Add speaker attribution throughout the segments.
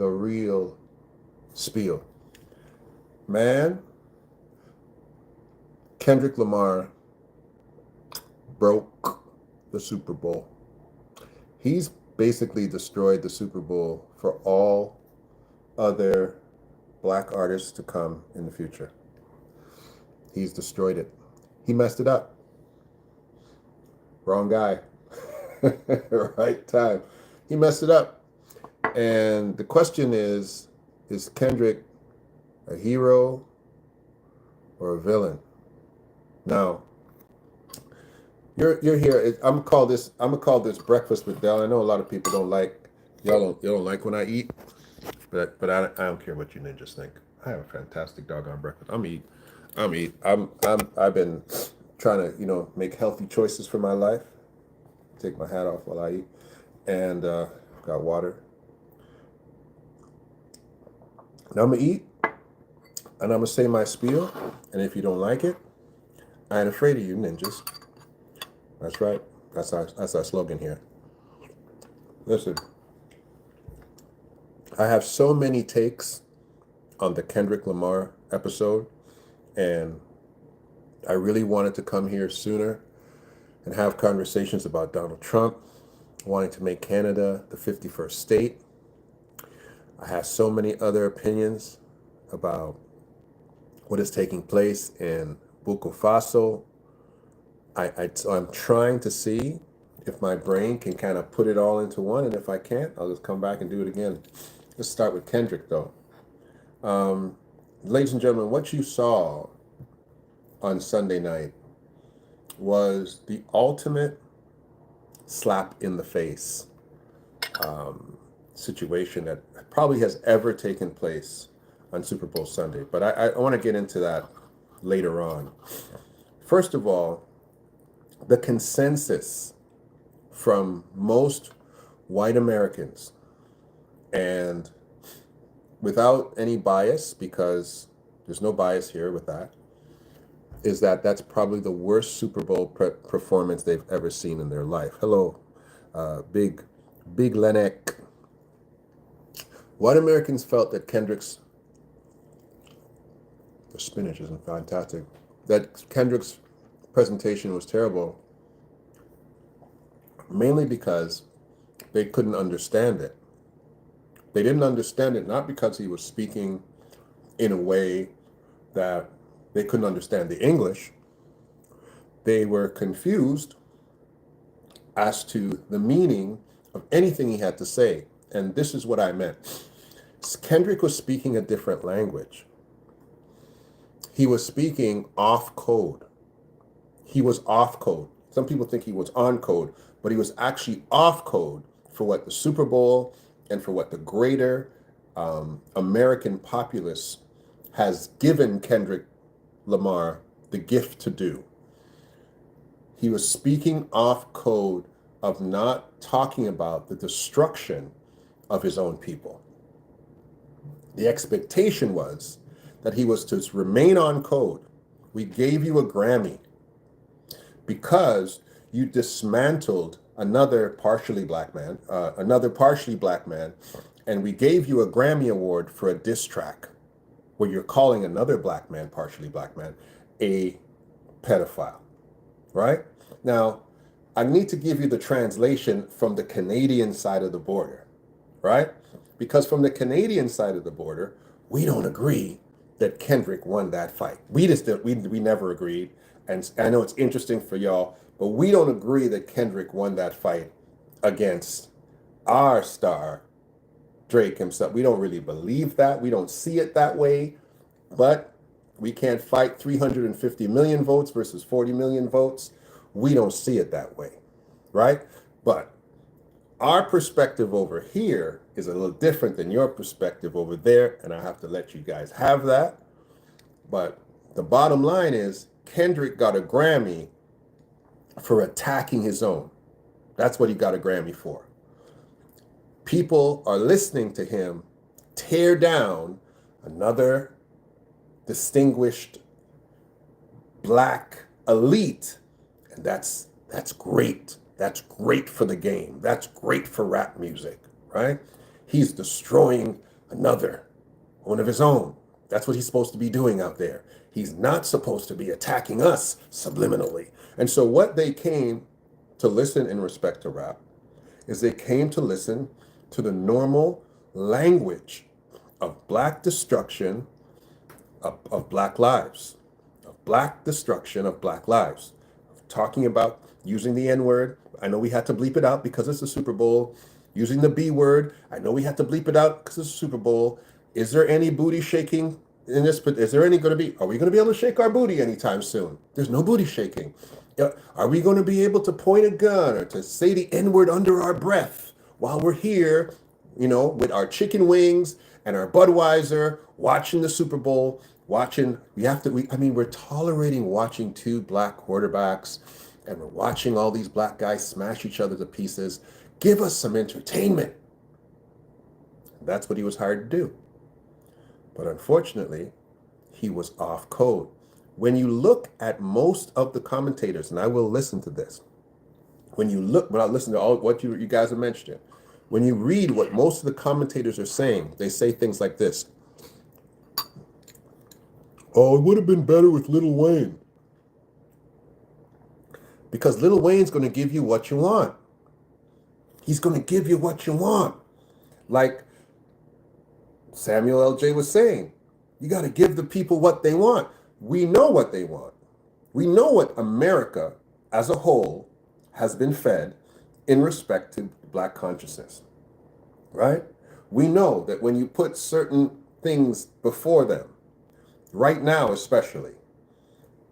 Speaker 1: the real spiel. Man, Kendrick Lamar broke the Super Bowl. He's basically destroyed the Super Bowl for all other black artists to come in the future. He's destroyed it. He messed it up. Wrong guy. Right time. He messed it up. And the question is Kendrick a hero or a villain? Now, you're here. I'm gonna call this breakfast with Dell. I know a lot of people don't like you don't like when I eat, but I don't care what you ninjas think. I have a fantastic doggone breakfast. I've been trying to make healthy choices for my life. Take my hat off while I eat, and got water. Now I'm gonna eat, and I'm gonna say my spiel. And if you don't like it, I ain't afraid of you ninjas. That's right. That's our slogan here. Listen, I have so many takes on the Kendrick Lamar episode, and I really wanted to come here sooner and have conversations about Donald Trump wanting to make Canada the 51st state. I have so many other opinions about what is taking place in Burkina Faso. So I'm trying to see if my brain can kind of put it all into one, and if I can't, I'll just come back and do it again. Let's start with Kendrick, though. Ladies and gentlemen, what you saw on Sunday night was the ultimate slap in the face situation that probably has ever taken place on Super Bowl Sunday. But I want to get into that later on. First of all, the consensus from most white Americans, and without any bias, because there's no bias here with that, is that that's probably the worst Super Bowl performance they've ever seen in their life. Hello, Big Lenek. White Americans felt that the spinach isn't fantastic, that Kendrick's presentation was terrible, mainly because they couldn't understand it. They didn't understand it not because he was speaking in a way that they couldn't understand the English. They were confused as to the meaning of anything he had to say. And this is what I meant. Kendrick was speaking a different language. He was speaking off code. He was off code. Some people think he was on code, but he was actually off code for what the Super Bowl and for what the greater American populace has given Kendrick Lamar the gift to do. He was speaking off code of not talking about the destruction of his own people. The expectation was that he was to remain on code. We gave you a Grammy because you dismantled another partially black man, and we gave you a Grammy Award for a diss track where you're calling another partially black man, a pedophile, right? Now, I need to give you the translation from the Canadian side of the border, right? Because from the Canadian side of the border, we don't agree that Kendrick won that fight. We never agreed. And I know it's interesting for y'all, but we don't agree that Kendrick won that fight against our star, Drake himself. We don't really believe that. We don't see it that way. But we can't fight 350 million votes versus 40 million votes. We don't see it that way, right? But our perspective over here is a little different than your perspective over there, and I have to let you guys have that. But the bottom line is Kendrick got a Grammy for attacking his own. That's what he got a Grammy for. People are listening to him tear down another distinguished black elite, and that's great. That's great for the game. That's great for rap music, right? He's destroying another, one of his own. That's what he's supposed to be doing out there. He's not supposed to be attacking us subliminally. And so what they came to listen in respect to rap is they came to listen to the normal language of black destruction of black lives, of black destruction of black lives, talking about using the N word. I know we had to bleep it out because it's the Super Bowl. Using the B word. I know we had to bleep it out because it's the Super Bowl. Is there any booty shaking in this? Is there any going to be? Are we going to be able to shake our booty anytime soon? There's no booty shaking. Are we going to be able to point a gun or to say the N word under our breath while we're here, with our chicken wings and our Budweiser, watching the Super Bowl, we're tolerating watching two black quarterbacks and we're watching all these black guys smash each other to pieces. Give us some entertainment. That's what he was hired to do. But unfortunately, he was off code. When you look at most of the commentators, and I will listen to this, when I listen to all what you guys have mentioned, when you read what most of the commentators are saying, they say things like this. Oh, it would have been better with Lil Wayne. Because Lil Wayne's going to give you what you want. He's going to give you what you want. Like Samuel L.J. was saying, you got to give the people what they want. We know what they want. We know what America as a whole has been fed in respect to black consciousness, right? We know that when you put certain things before them, right now especially,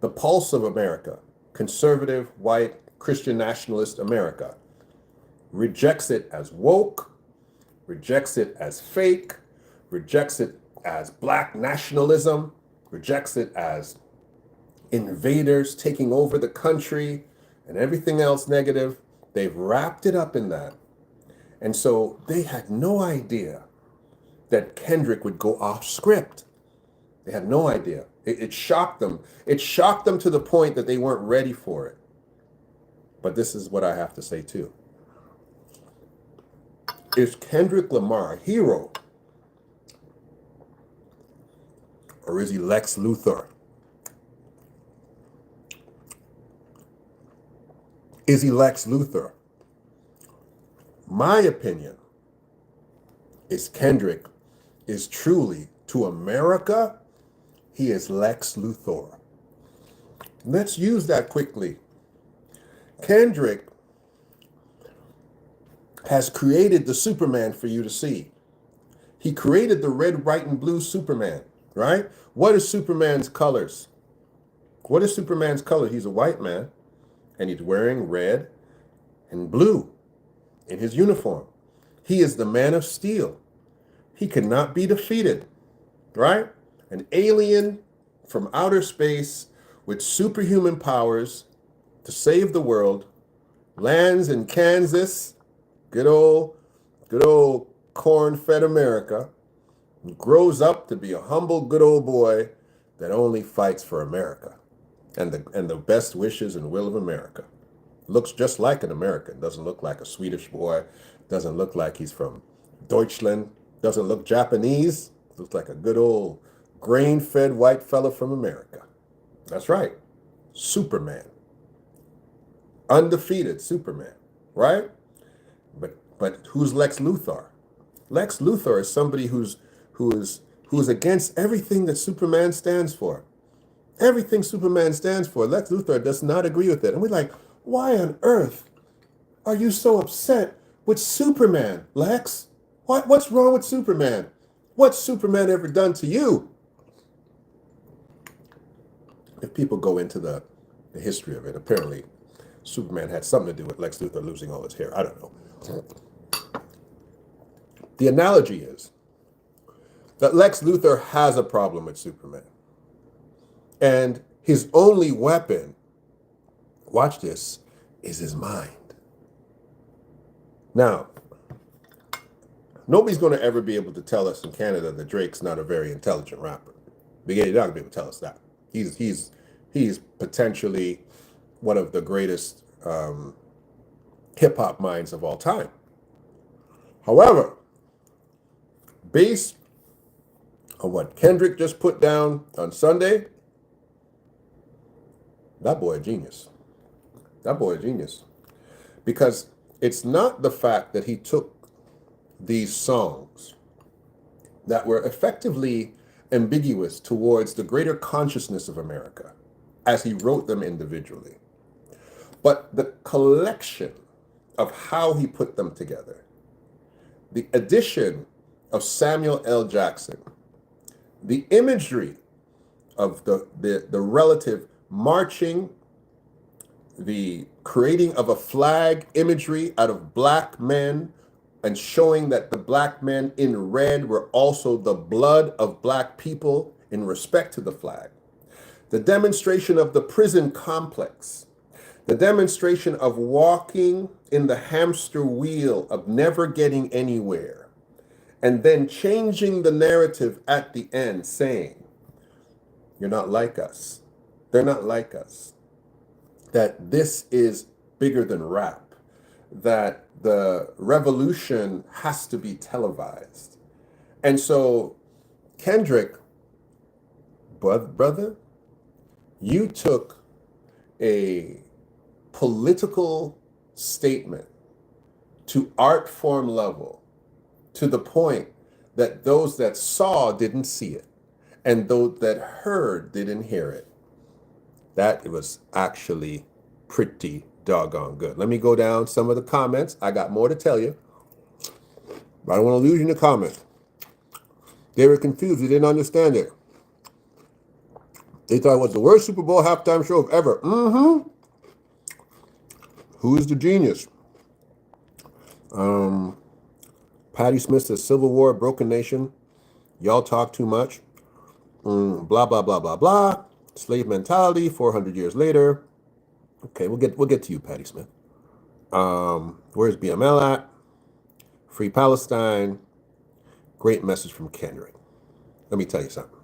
Speaker 1: the pulse of America, conservative, white, Christian nationalist America, rejects it as woke, rejects it as fake, rejects it as black nationalism, rejects it as invaders taking over the country and everything else negative. They've wrapped it up in that. And so they had no idea that Kendrick would go off script. They had no idea. It shocked them. It shocked them to the point that they weren't ready for it. But this is what I have to say too. Is Kendrick Lamar a hero? Or is he Lex Luthor? Is he Lex Luthor? My opinion is Kendrick is truly, to America, he is Lex Luthor. Let's use that quickly. Kendrick has created the Superman for you to see. He created the red, white, and blue Superman, right? What is Superman's colors? What is Superman's color? He's a white man, and he's wearing red and blue in his uniform. He is the Man of Steel. He cannot be defeated, right? An alien from outer space with superhuman powers to save the world, lands in Kansas, good old corn-fed America, grows up to be a humble, good old boy that only fights for America and the best wishes and will of America. Looks just like an American. Doesn't look like a Swedish boy. Doesn't look like he's from Deutschland. Doesn't look Japanese. Looks like a good old grain-fed white fella from America. That's right. Superman. Undefeated Superman, right? But who's Lex Luthor? Lex Luthor is somebody who's against everything that Superman stands for. Everything Superman stands for, Lex Luthor does not agree with it. And we're like, why on earth are you so upset with Superman, Lex? What's wrong with Superman? What's Superman ever done to you? If people go into the history of it, apparently Superman had something to do with Lex Luthor losing all his hair. I don't know. The analogy is that Lex Luthor has a problem with Superman. And his only weapon, watch this, is his mind. Now, nobody's going to ever be able to tell us in Canada that Drake's not a very intelligent rapper. You're not going to be able to tell us that. He's potentially one of the greatest hip-hop minds of all time. However, based on what Kendrick just put down on Sunday, that boy a genius. That boy a genius. Because it's not the fact that he took these songs that were effectively ambiguous towards the greater consciousness of America as he wrote them individually, but the collection of how he put them together. The addition of Samuel L. Jackson, the imagery of the relative marching, the creating of a flag imagery out of black men and showing that the black men in red were also the blood of black people in respect to the flag. The demonstration of the prison complex, the demonstration of walking in the hamster wheel of never getting anywhere, and then changing the narrative at the end saying, you're not like us. They're not like us. That this is bigger than rap. That the revolution has to be televised. And so, Kendrick, brother, you took a political statement to art form level to the point that those that saw didn't see it, and those that heard didn't hear it. That was actually pretty doggone good. Let me go down some of the comments. I got more to tell you, but I don't want to lose you in the comments. They were confused. They didn't understand it. They thought it was the worst Super Bowl halftime show ever. Who is the genius? Patty Smith says, Civil War, broken nation. Y'all talk too much. Blah, blah, blah, blah, blah. Slave mentality, 400 years later. Okay, we'll get to you, Patty Smith. Where's BML at? Free Palestine. Great message from Kendrick. Let me tell you something.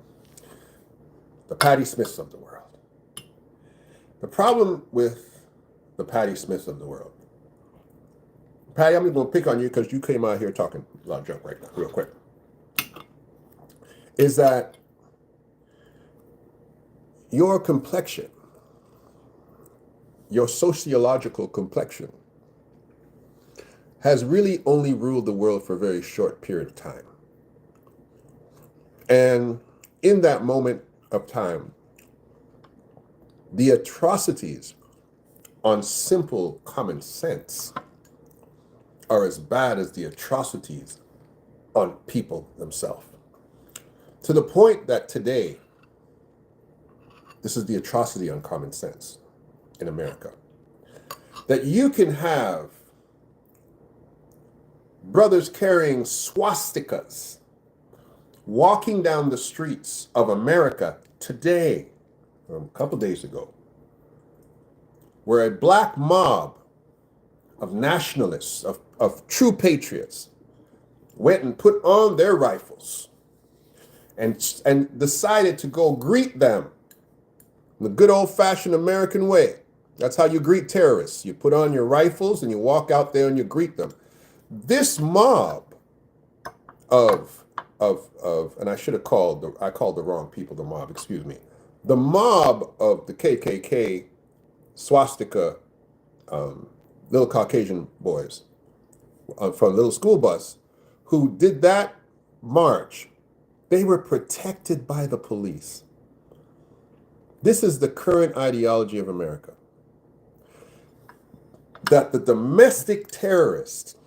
Speaker 1: The Patty Smiths of the world. The problem with the Patty Smiths of the world. Patty, I'm going to pick on you because you came out here talking a lot of junk right now, real quick. Is that your complexion, your sociological complexion, has really only ruled the world for a very short period of time. And in that moment of time, the atrocities on simple common sense are as bad as the atrocities on people themselves. To the point that today, this is the atrocity on common sense in America, that you can have brothers carrying swastikas walking down the streets of America today, a couple days ago, where a black mob of nationalists, of true patriots, went and put on their rifles and decided to go greet them in the good old-fashioned American way. That's how you greet terrorists. You put on your rifles and you walk out there and you greet them. This mob and I should have I called the wrong people the mob, excuse me. The mob of the KKK swastika little Caucasian boys from a little school bus who did that march, they were protected by the police. This is the current ideology of America. That the domestic terrorist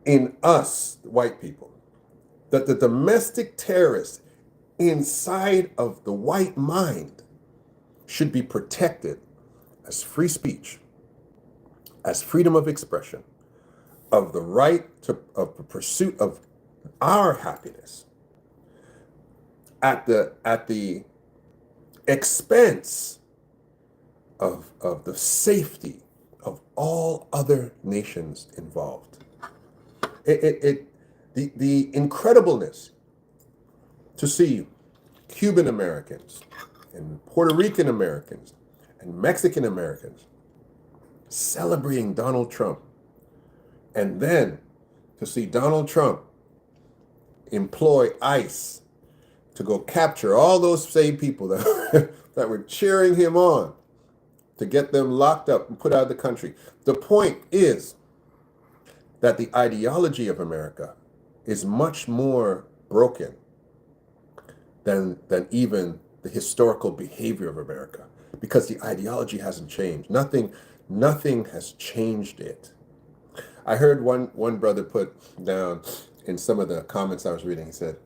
Speaker 1: in us, white people, that the domestic terrorist inside of the white mind should be protected as free speech, as freedom of expression, of the right of the pursuit of our happiness at the expense of the safety of all other nations involved. The incredibleness to see Cuban Americans and Puerto Rican Americans and Mexican Americans celebrating Donald Trump, and then to see Donald Trump employ ICE to go capture all those same people that, that were cheering him on, to get them locked up and put out of the country. The point is that the ideology of America is much more broken than even the historical behavior of America, because the ideology hasn't changed. Nothing has changed it. I heard one brother put down in some of the comments I was reading. He said,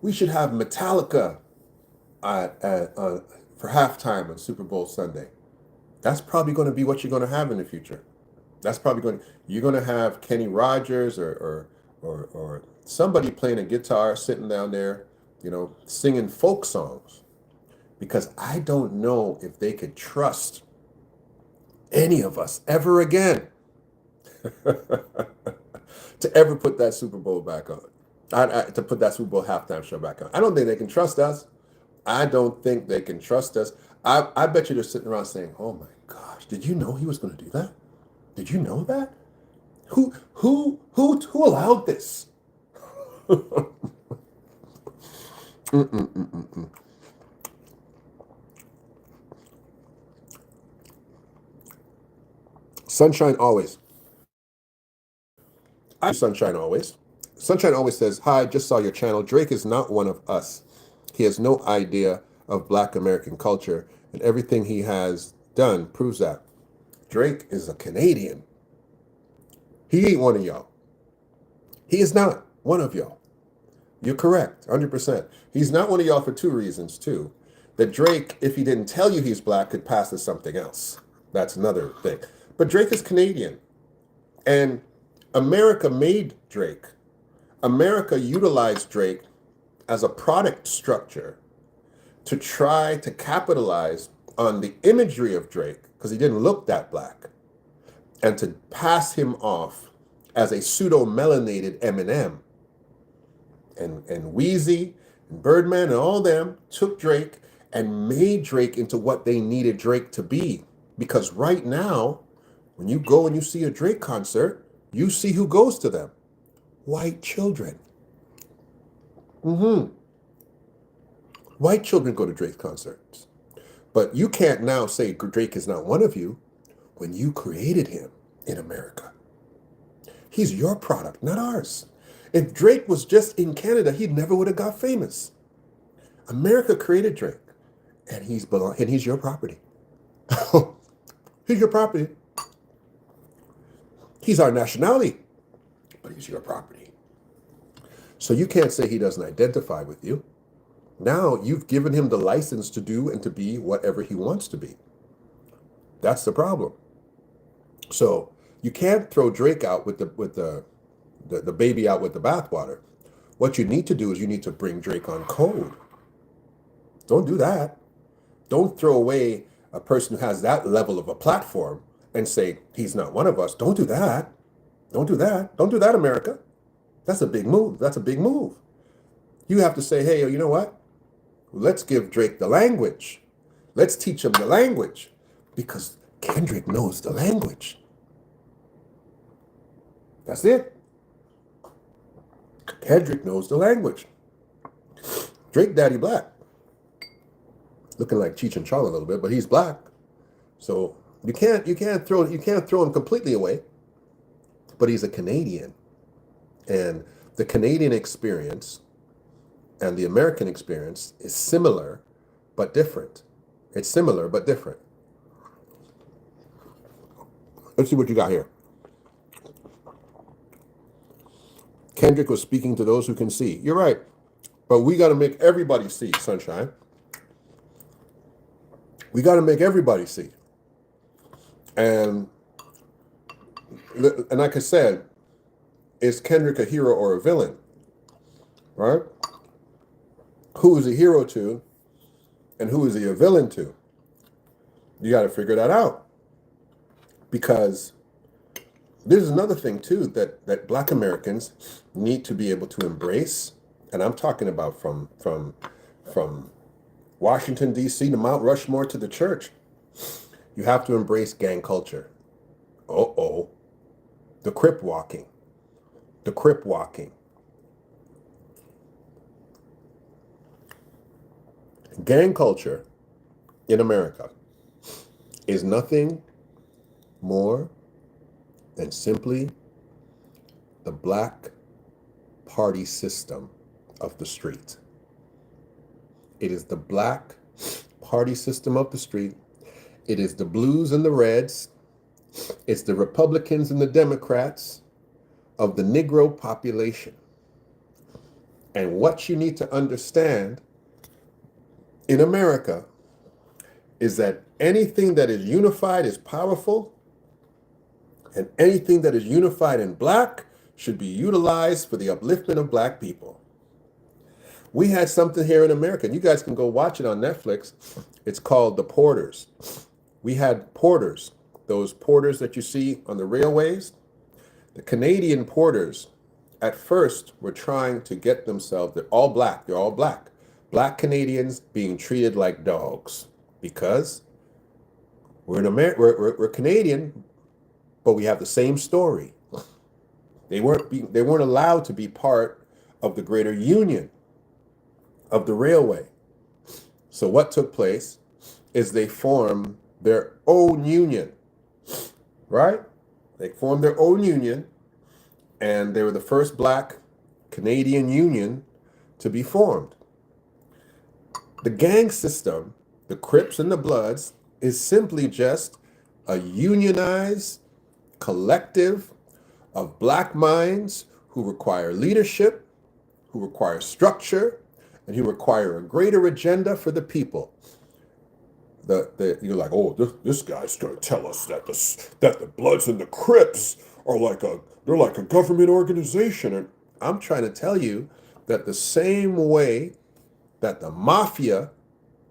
Speaker 1: "We should have Metallica for halftime on Super Bowl Sunday." That's probably going to be what you're going to have in the future. That's probably you're going to have Kenny Rogers or somebody playing a guitar sitting down there, singing folk songs, because I don't know if they could trust any of us ever again to ever put that Super Bowl back on, to put that Super Bowl halftime show back on. I don't think they can trust us. I don't think they can trust us. I bet you they're sitting around saying, "Oh my gosh, did you know he was going to do that? Did you know that? Who allowed this?" Sunshine always. Sunshine always. Sunshine always says, "Hi, just saw your channel. Drake is not one of us. He has no idea of Black American culture, and everything he has done proves that. Drake is a Canadian. He ain't one of y'all. He is not one of y'all." You're correct, 100%. He's not one of y'all for two reasons, too. That Drake, if he didn't tell you he's Black, could pass as something else. That's another thing. But Drake is Canadian. And America made Drake. America utilized Drake as a product structure to try to capitalize on the imagery of Drake, because he didn't look that Black, and to pass him off as a pseudo-melanated Eminem. And Wheezy and Birdman and all them took Drake and made Drake into what they needed Drake to be. Because right now, when you go and you see a Drake concert, you see who goes to them. White children. White children go to Drake concerts. But you can't now say Drake is not one of you when you created him in America. He's your product, not ours. If Drake was just in Canada, he never would have got famous. America created Drake, and he's your property. He's your property. He's our nationality, but he's your property. So you can't say he doesn't identify with you. Now you've given him the license to do and to be whatever he wants to be. That's the problem. So you can't throw Drake out with the baby out with the bathwater. What you need to do is you need to bring Drake on code. Don't do that. Don't throw away a person who has that level of a platform and say he's not one of us. Don't do that. Don't do that. Don't do that, America. That's a big move. That's a big move. You have to say, hey, you know what? Let's give Drake the language. Let's teach him the language, because Kendrick knows the language. That's it. Kendrick knows the language. Drake Daddy Black. Looking like Cheech and Chong a little bit, but he's Black. So you can't throw him completely away. But he's a Canadian. And the Canadian experience and the American experience is similar but different. It's similar but different. Let's see what you got here. Kendrick was speaking to those who can see. You're right. But we got to make everybody see, Sunshine. We got to make everybody see. And like I said, is Kendrick a hero or a villain? Right? Who is he a hero to and who is he a villain to? You got to figure that out. Because there's another thing, too, that Black Americans need to be able to embrace. And I'm talking about from Washington, D.C. to Mount Rushmore to the church. You have to embrace gang culture. The crip walking. The crip walking. Gang culture in America is nothing more than simply the black party system of the street. It is the black party system of the street. It is the blues and the reds. It's the Republicans and the Democrats of the Negro population. And what you need to understand in America is that anything that is unified is powerful, and anything that is unified in black should be utilized for the upliftment of black people. We had something here in America, and you guys can go watch it on Netflix. It's called The Porters. We had porters, those porters that you see on the railways. The Canadian porters at first were trying to get themselves, they're all black, Black Canadians being treated like dogs because we're in America, we're Canadian, but we have the same story. They weren't allowed to be part of the greater union of the railway. So what took place is they formed their own union, right? They formed their own union, and they were the first black Canadian union to be formed. The gang system, the Crips and the Bloods, is simply just a unionized collective of black minds who require leadership, who require structure, and who require a greater agenda for the people. You're like, oh, this guy's going to tell us that the Bloods and the Crips are they're like a government organization. And I'm trying to tell you that the same way that the mafia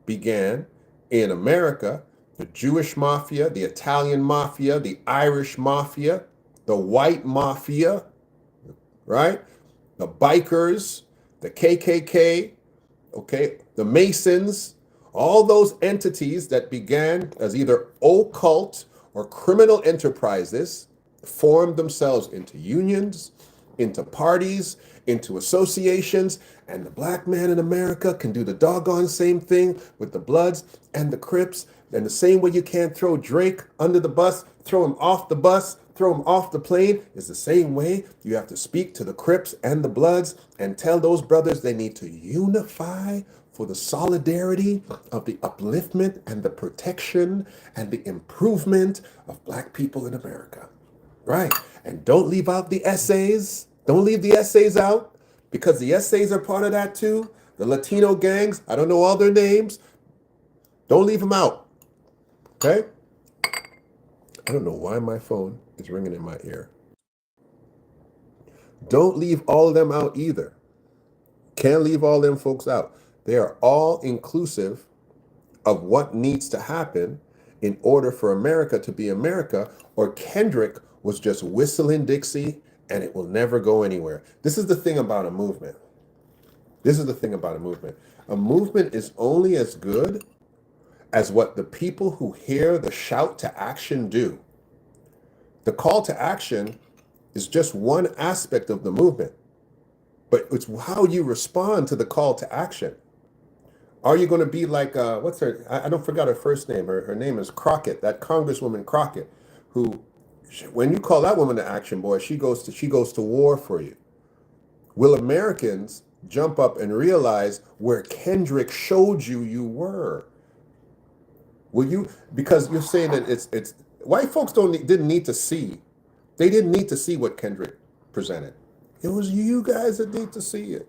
Speaker 1: began in America, the Jewish mafia, the Italian mafia, the Irish mafia, the white mafia, right? The bikers, the KKK, okay, the Masons, all those entities that began as either occult or criminal enterprises formed themselves into unions, into parties, into associations, and the black man in America can do the doggone same thing with the Bloods and the Crips. And the same way you can't throw Drake under the bus, throw him off the bus, throw him off the plane, is the same way you have to speak to the Crips and the Bloods and tell those brothers they need to unify for the solidarity of the upliftment and the protection and the improvement of black people in America. Right. And don't leave out the essays. Don't leave the essays out, because the essays are part of that too. The Latino gangs, I don't know all their names. Don't leave them out. Okay? I don't know why my phone is ringing in my ear. Don't leave all of them out either. Can't leave all them folks out. They are all inclusive of what needs to happen in order for America to be America, or Kendrick was just whistling Dixie and it will never go anywhere. This is the thing about a movement. A movement is only as good as what the people who hear the shout to action do. The call to action is just one aspect of the movement, but it's how you respond to the call to action. Are you going to be like, what's her, I don't forget her first name. Her name is Crockett, that Congresswoman Crockett, who, when you call that woman to action, boy, she goes to war for you. Will Americans jump up and realize where Kendrick showed you were? Will you, because you're saying that it's white folks didn't need to see. They didn't need to see what Kendrick presented. It was you guys that need to see it.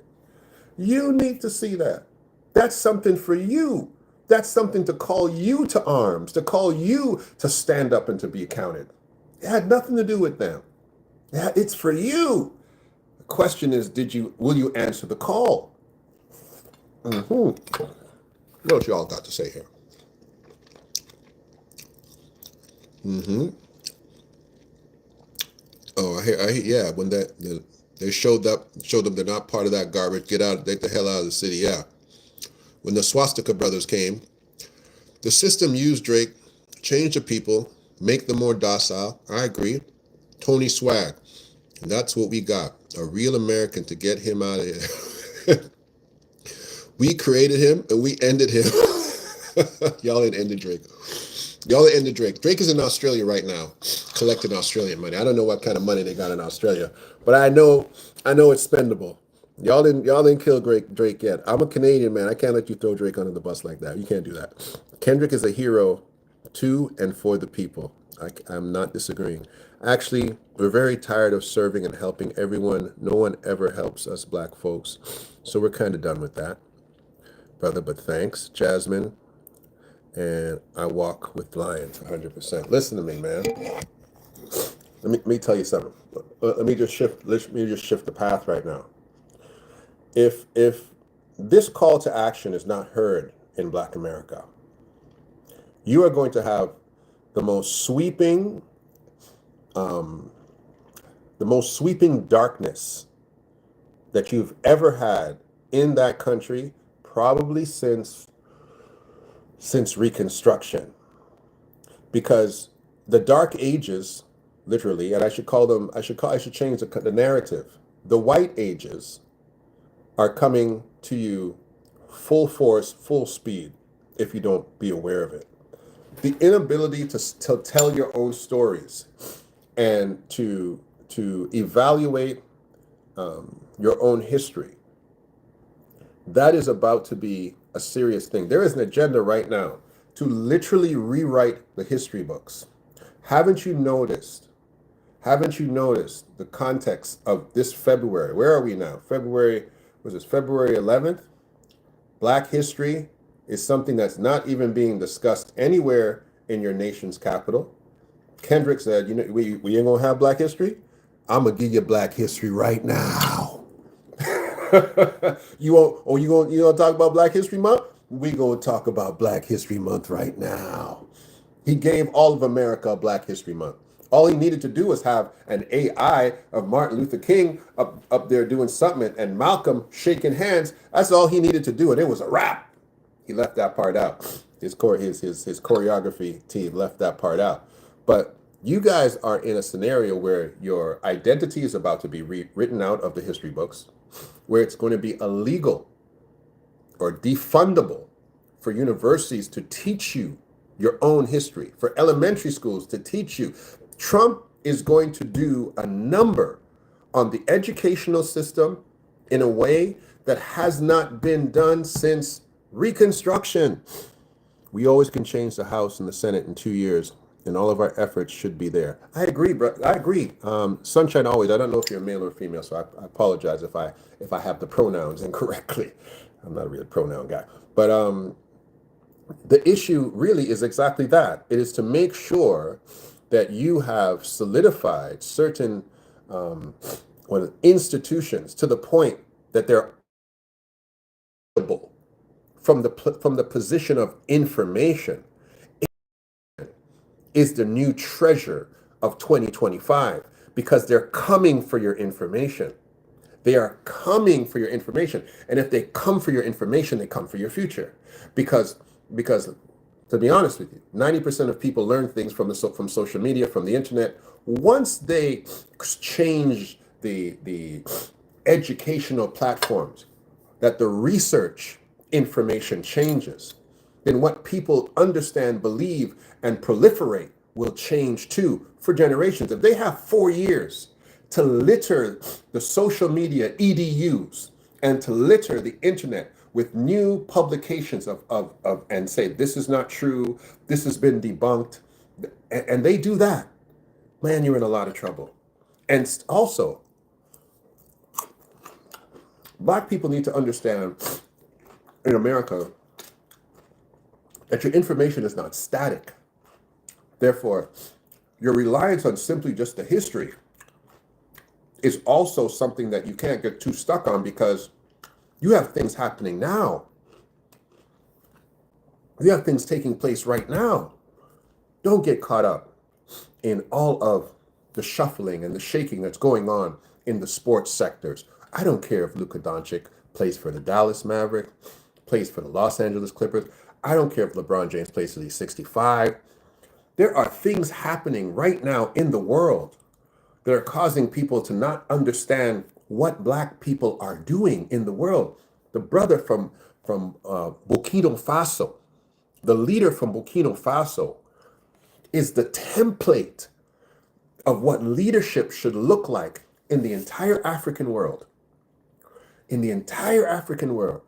Speaker 1: You need to see that. That's something for you. That's something to call you to arms, to call you to stand up and to be counted. It had nothing to do with them. It's for you. The question is, will you answer the call? What y'all got to say here? Oh, yeah. When they showed them they're not part of that garbage. Get the hell out of the city. Yeah. When the Swastika brothers came, the system used Drake, change the people, make them more docile. I agree. Tony Swag. And that's what we got. A real American to get him out of here. We created him and we ended him. Y'all ain't ended Drake. Y'all ain't ended Drake. Drake is in Australia right now, collecting Australian money. I don't know what kind of money they got in Australia, but I know it's spendable. Y'all didn't kill Drake yet. I'm a Canadian man. I can't let you throw Drake under the bus like that. You can't do that. Kendrick is a hero to and for the people. I'm not disagreeing. Actually, we're very tired of serving and helping everyone. No one ever helps us black folks. So we're kind of done with that, brother. But thanks, Jasmine. And I walk with lions 100%. Listen to me, man. Let me tell you something. Let me just shift the path right now. If this call to action is not heard in Black America, you are going to have the most sweeping darkness that you've ever had in that country, probably since Reconstruction. Because the Dark Ages, literally, and I should change the narrative. The White Ages are coming to you full force, full speed, if you don't be aware of it. The inability to tell your own stories and to evaluate your own history, that is about to be a serious thing. There is an agenda right now to literally rewrite the history books. Haven't you noticed the context of this February? Where are we now? February 11th? Black history is something that's not even being discussed anywhere in your nation's capital. Kendrick said, we ain't gonna have Black history? I'm gonna give you Black history right now. You gonna talk about Black History Month? We gonna talk about Black History Month right now. He gave all of America Black History Month. All he needed to do was have an AI of Martin Luther King up there doing something and Malcolm shaking hands. That's all he needed to do, and it was a wrap. He left that part out. His choreography team left that part out. But you guys are in a scenario where your identity is about to be written out of the history books, where it's going to be illegal or defundable for universities to teach you your own history, for elementary schools to teach you. Trump is going to do a number on the educational system in a way that has not been done since Reconstruction. We always can change the House and the Senate in 2 years, and all of our efforts should be there. I agree, bro. I agree. Sunshine always. I don't know if you're a male or female, so I apologize if I have the pronouns incorrectly. I'm not a real pronoun guy, but the issue really is exactly that. It is to make sure that you have solidified certain institutions to the point that they're from the position of information is the new treasure of 2025, because they're coming for your information. They are coming for your information. And if they come for your information, they come for your future. Because to be honest with you, 90% of people learn things from social media, from the internet. Once they change the educational platforms, that the research information changes, then what people understand, believe, and proliferate will change too for generations. If they have 4 years to litter the social media EDUs and to litter the internet with new publications of and say, this is not true, this has been debunked, and they do that, man, you're in a lot of trouble. And also, Black people need to understand in America that your information is not static. Therefore, your reliance on simply just the history is also something that you can't get too stuck on, because you have things happening now. You have things taking place right now. Don't get caught up in all of the shuffling and the shaking that's going on in the sports sectors. I don't care if Luka Doncic plays for the Dallas Maverick, plays for the Los Angeles Clippers. I don't care if LeBron James plays till he's 65. There are things happening right now in the world that are causing people to not understand what Black people are doing in the world. The brother from Burkina Faso, the leader from Burkina Faso, is the template of what leadership should look like in the entire African world. In the entire African world,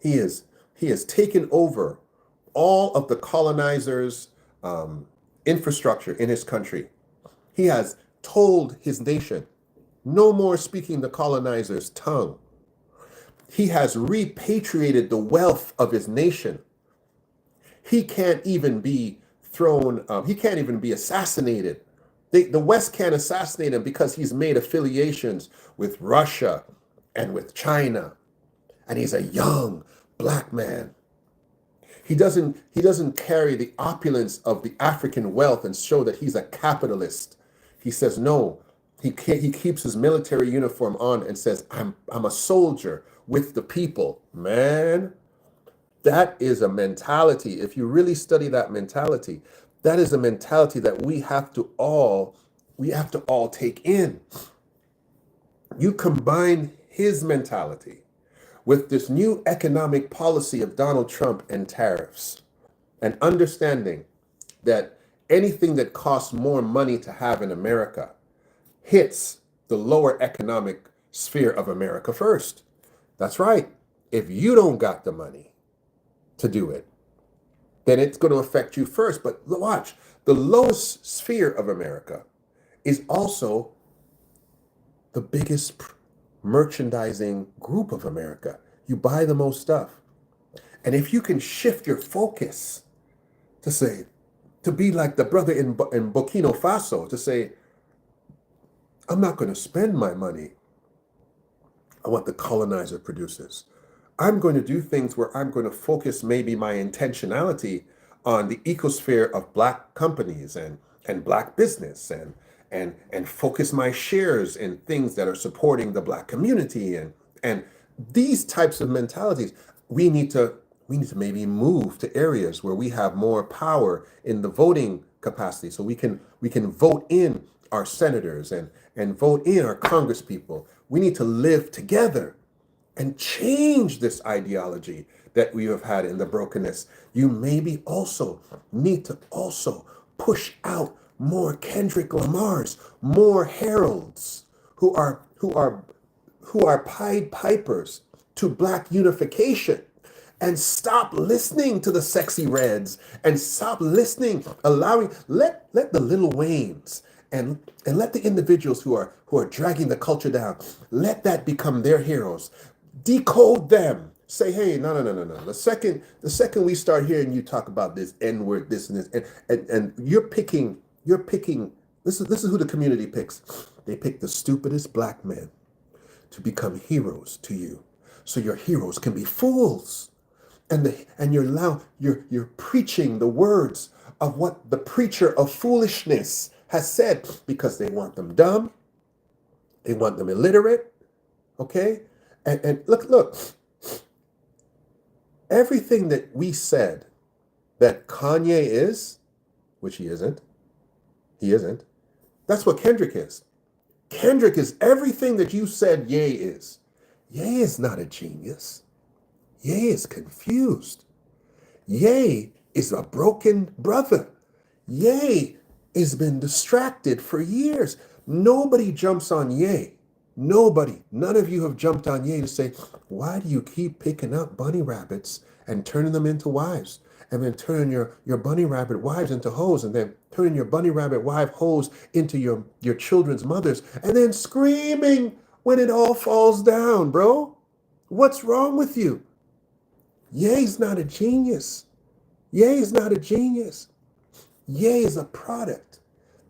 Speaker 1: he has taken over all of the colonizers' infrastructure in his country. He has told his nation, no more speaking the colonizer's tongue. He has repatriated the wealth of his nation. He can't even be he can't even be assassinated. The West can't assassinate him because he's made affiliations with Russia and with China. And he's a young black man. He doesn't carry the opulence of the African wealth and show that he's a capitalist. He says no. He keeps his military uniform on and says, I'm a soldier with the people. Man, that is a mentality. If you really study that mentality, that is a mentality that we have to all take in. You combine his mentality with this new economic policy of Donald Trump and tariffs, and understanding that anything that costs more money to have in America hits the lower economic sphere of America first. That's right. If you don't got the money to do it, then it's going to affect you first. But watch, the lowest sphere of America is also the biggest merchandising group of America. You buy the most stuff. And if you can shift your focus to be like the brother in Burkina Faso, to say, I'm not going to spend my money on what the colonizer produces. I'm going to do things where I'm going to focus maybe my intentionality on the ecosphere of black companies and black business and focus my shares in things that are supporting the black community and these types of mentalities. We need to maybe move to areas where we have more power in the voting capacity, so we can vote in our senators and vote in our congresspeople. We need to live together and change this ideology that we have had in the brokenness. You maybe also need to push out more Kendrick Lamars, more heralds who are Pied Pipers to black unification, and stop listening to the sexy reds, and stop listening, let the Lil Waynes and let the individuals who are dragging the culture down, let that become their heroes. Decode them. Say, hey, no. The second we start hearing you talk about this N-word, this and this, and you're picking. This is who the community picks. They pick the stupidest black men to become heroes to you, so your heroes can be fools, and you're preaching the words of what the preacher of foolishness has said, because they want them dumb, they want them illiterate, okay? And look, everything that we said that Kanye is, which he isn't, that's what Kendrick is. Kendrick is everything that you said Ye is. Ye is not a genius. Ye is confused. Ye is a broken brother. Ye has been distracted for years. Nobody jumps on Ye. Nobody. None of you have jumped on Ye to say, why do you keep picking up bunny rabbits and turning them into wives? And then turning your bunny rabbit wives into hoes, and then turning your bunny rabbit wife hoes into your children's mothers, and then screaming when it all falls down, bro. What's wrong with you? Ye's not a genius. Ye is not a genius. Ye is a product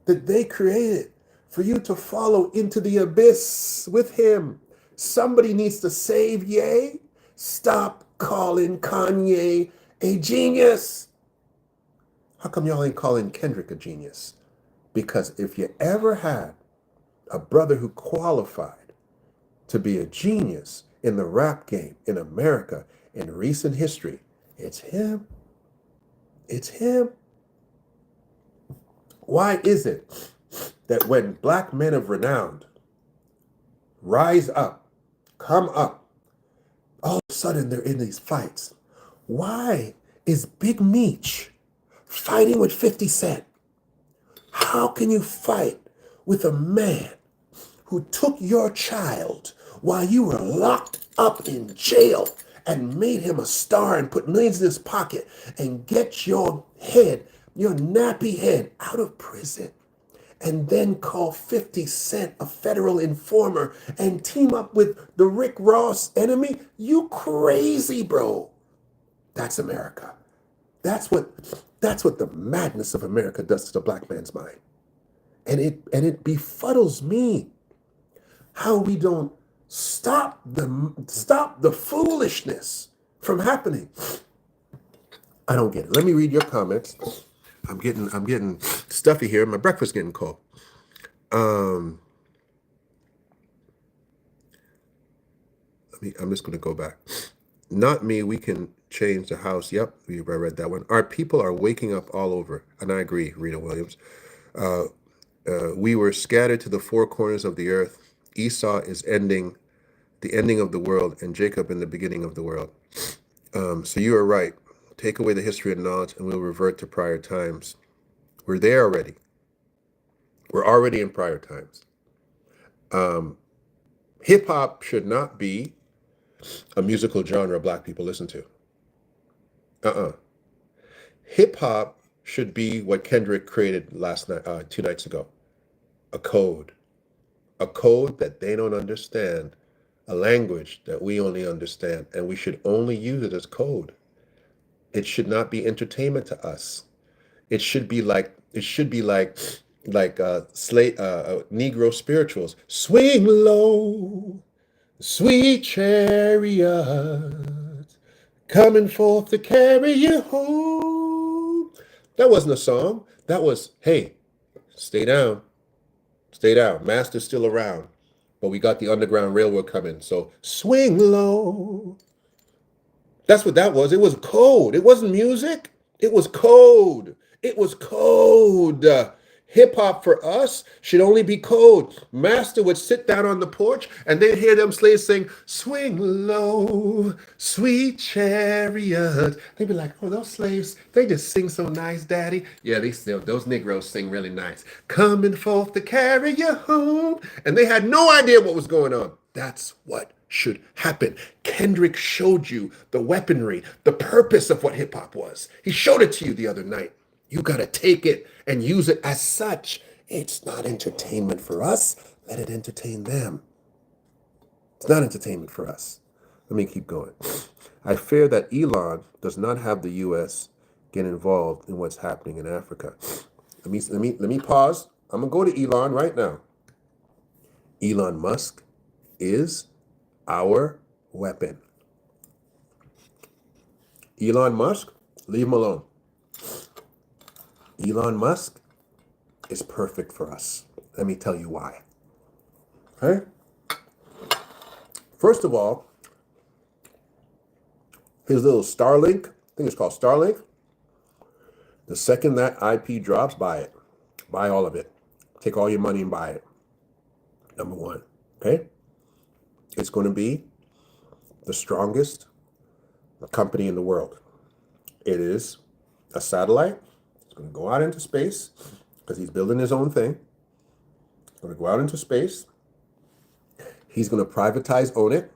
Speaker 1: that they created for you to follow into the abyss with him. Somebody needs to save Ye. Stop calling Kanye a genius. How come y'all ain't calling Kendrick a genius? Because if you ever had a brother who qualified to be a genius in the rap game in America in recent history, it's him. It's him. Why is it that when black men of renown rise up, come up, all of a sudden they're in these fights. Why is Big Meech fighting with 50 Cent? How can you fight with a man who took your child while you were locked up in jail and made him a star and put millions in his pocket and get your head, your nappy head, out of prison, and then call 50 Cent a federal informer and team up with the Rick Ross enemy? You crazy, bro. That's America. That's what the madness of America does to the black man's mind. And it befuddles me how we don't stop the foolishness from happening. I don't get it. Let me read your comments. I'm getting stuffy here. My breakfast's getting cold. I'm just gonna go back. Not me, we can change the house. Yep, I read that one. Our people are waking up all over. And I agree, Rita Williams. We were scattered to the four corners of the earth. Esau is the ending of the world, and Jacob in the beginning of the world. So you are right. Take away the history and knowledge, and we'll revert to prior times. We're there already. We're already in prior times. Hip hop should not be a musical genre black people listen to. Hip hop should be what Kendrick created last night, 2 nights ago. A code that they don't understand, a language that we only understand, and we should only use it as code. It should not be entertainment to us. It should be like Negro spirituals. Swing low, sweet chariot, coming forth to carry you home. That wasn't a song. That was, hey, stay down. Stay down. Master's still around. But we got the Underground Railroad coming. So swing low. That's what that was. It was code. It wasn't music. It was code. It was code. Hip hop for us should only be code. Master would sit down on the porch and they'd hear them slaves sing, swing low, sweet chariot. They'd be like, oh, those slaves, they just sing so nice, daddy. Yeah, those Negroes sing really nice. Coming forth to carry you home. And they had no idea what was going on. That's what should happen. Kendrick showed you the weaponry, the purpose of what hip hop was. He showed it to you the other night. You got to take it and use it as such. It's not entertainment for us. Let it entertain them. It's not entertainment for us. Let me keep going. I fear that Elon does not have the U.S. get involved in what's happening in Africa. Let me pause. I'm gonna go to Elon right now. Elon Musk is our weapon. Elon Musk, leave him alone. Elon Musk is perfect for us. Let me tell you why. Okay? First of all, his little Starlink, I think it's called Starlink. The second that IP drops, buy it. Buy all of it. Take all your money and buy it. Number one. Okay? It's going to be the strongest company in the world. It is a satellite. It's going to go out into space because he's building his own thing. It's going to go out into space. He's going to privatize, own it.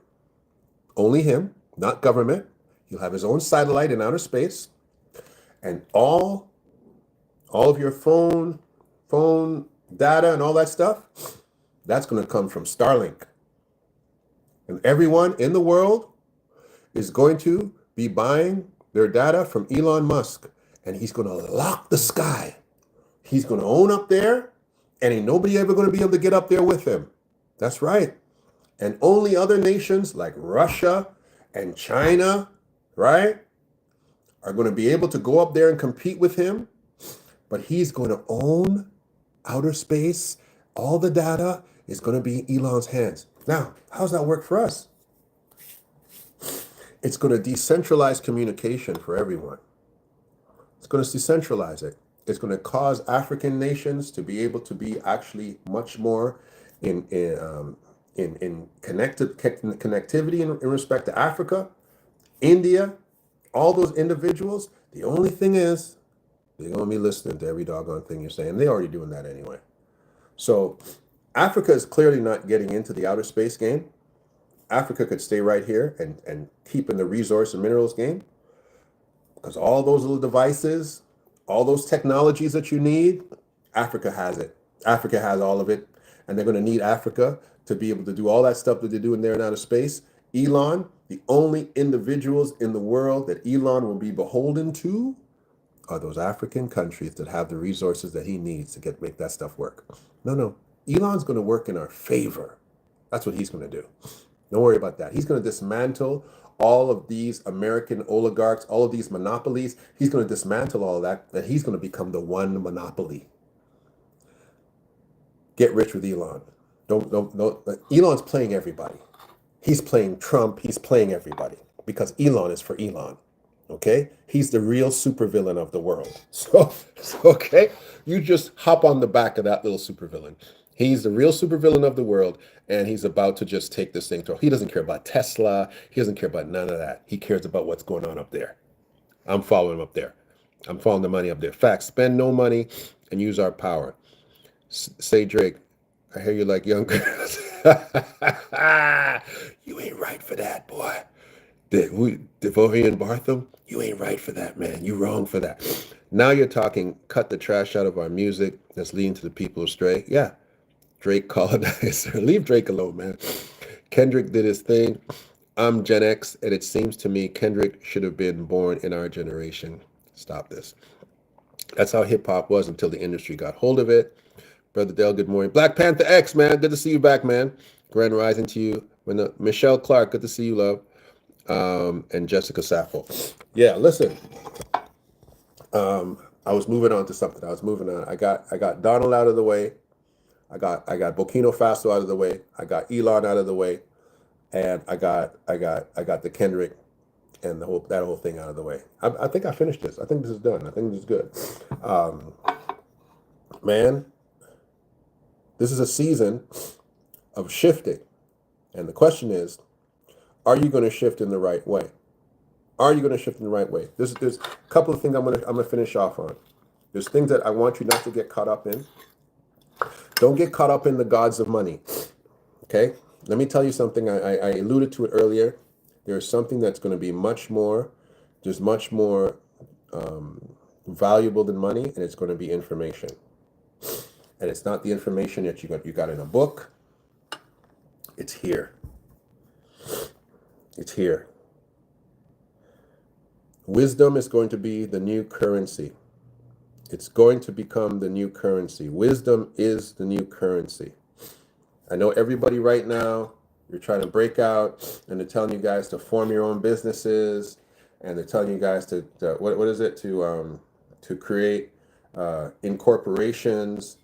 Speaker 1: Only him, not government. He'll have his own satellite in outer space. And all of your phone data and all that stuff, that's going to come from Starlink. And everyone in the world is going to be buying their data from Elon Musk. And he's going to lock the sky. He's going to own up there, and ain't nobody ever going to be able to get up there with him. That's right. And only other nations like Russia and China, right, are going to be able to go up there and compete with him. But he's going to own outer space. All the data is going to be in Elon's hands. Now, how does that work for us? It's going to decentralize communication for everyone. It's going to decentralize it. It's going to cause African nations to be able to be actually much more in in connectivity in respect to Africa, India, all those individuals. The only thing is, they're going to be listening to every doggone thing you're saying. They're already doing that anyway. So Africa is clearly not getting into the outer space game. Africa could stay right here and keep in the resource and minerals game, because all those little devices, all those technologies that you need, Africa has it. Africa has all of it. And they're going to need Africa to be able to do all that stuff that they're doing there in outer space. Elon, the only individuals in the world that Elon will be beholden to are those African countries that have the resources that he needs to make that stuff work. No. Elon's going to work in our favor. That's what he's going to do. Don't worry about that. He's going to dismantle all of these American oligarchs, all of these monopolies. He's going to dismantle all of that, and he's going to become the one monopoly. Get rich with Elon. Don't. Elon's playing everybody. He's playing Trump. He's playing everybody because Elon is for Elon. Okay? He's the real supervillain of the world. So okay, you just hop on the back of that little supervillain. He's the real supervillain of the world, and he's about to just take this thing to. He doesn't care about Tesla. He doesn't care about none of that. He cares about what's going on up there. I'm following him up there. I'm following the money up there. Facts. Spend no money and use our power. Say, Drake, I hear you like young girls. You ain't right for that, boy. Villian Bartham, you ain't right for that, man. You wrong for that. Now you're talking, cut the trash out of our music that's leading to the people astray. Yeah. Drake colonizer. Leave Drake alone, man. Kendrick did his thing. I'm Gen X, and it seems to me Kendrick should have been born in our generation. Stop this. That's how hip-hop was until the industry got hold of it. Brother Dell, good morning. Black Panther X, man. Good to see you back, man. Grand rising to you. Michelle Clark, good to see you, love. And Jessica Sappho. Yeah, listen. I was moving on to something. I got Donald out of the way. I got Burkina Faso out of the way. I got Elon out of the way, and I got the Kendrick and that whole thing out of the way. I think I finished this. I think this is done. I think this is good. Man, this is a season of shifting, and the question is, are you going to shift in the right way? Are you going to shift in the right way? There's a couple of things I'm gonna finish off on. There's things that I want you not to get caught up in. Don't get caught up in the gods of money. Okay? Let me tell you something. I alluded to it earlier. There's something that's going to be much more valuable than money, and it's going to be information. And it's not the information that you got in a book. It's here. It's here. Wisdom is going to be the new currency. It's going to become the new currency. Wisdom is the new currency. I know everybody right now, you're trying to break out, and they're telling you guys to form your own businesses, and they're telling you guys to what is it, to create incorporations,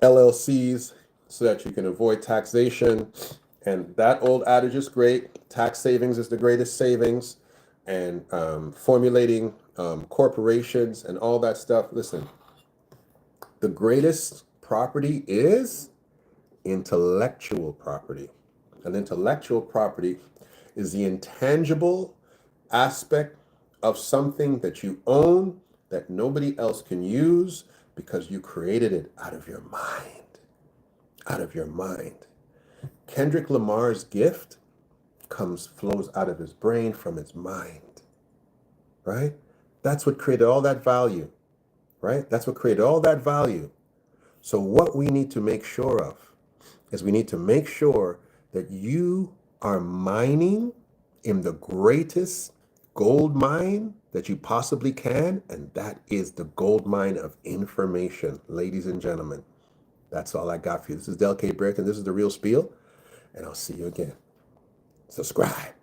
Speaker 1: LLCs, so that you can avoid taxation. And that old adage is great. Tax savings is the greatest savings. And formulating corporations and all that stuff. Listen, the greatest property is intellectual property. And intellectual property is the intangible aspect of something that you own that nobody else can use because you created it out of your mind. Out of your mind. Kendrick Lamar's gift flows out of his brain from his mind, right? That's what created all that value, right? That's what created all that value. So what we need to make sure of is we need to make sure that you are mining in the greatest gold mine that you possibly can, and that is the gold mine of information, ladies and gentlemen. That's all I got for you. This is Del K. Brick, and this is The Real Spiel, and I'll see you again. Subscribe.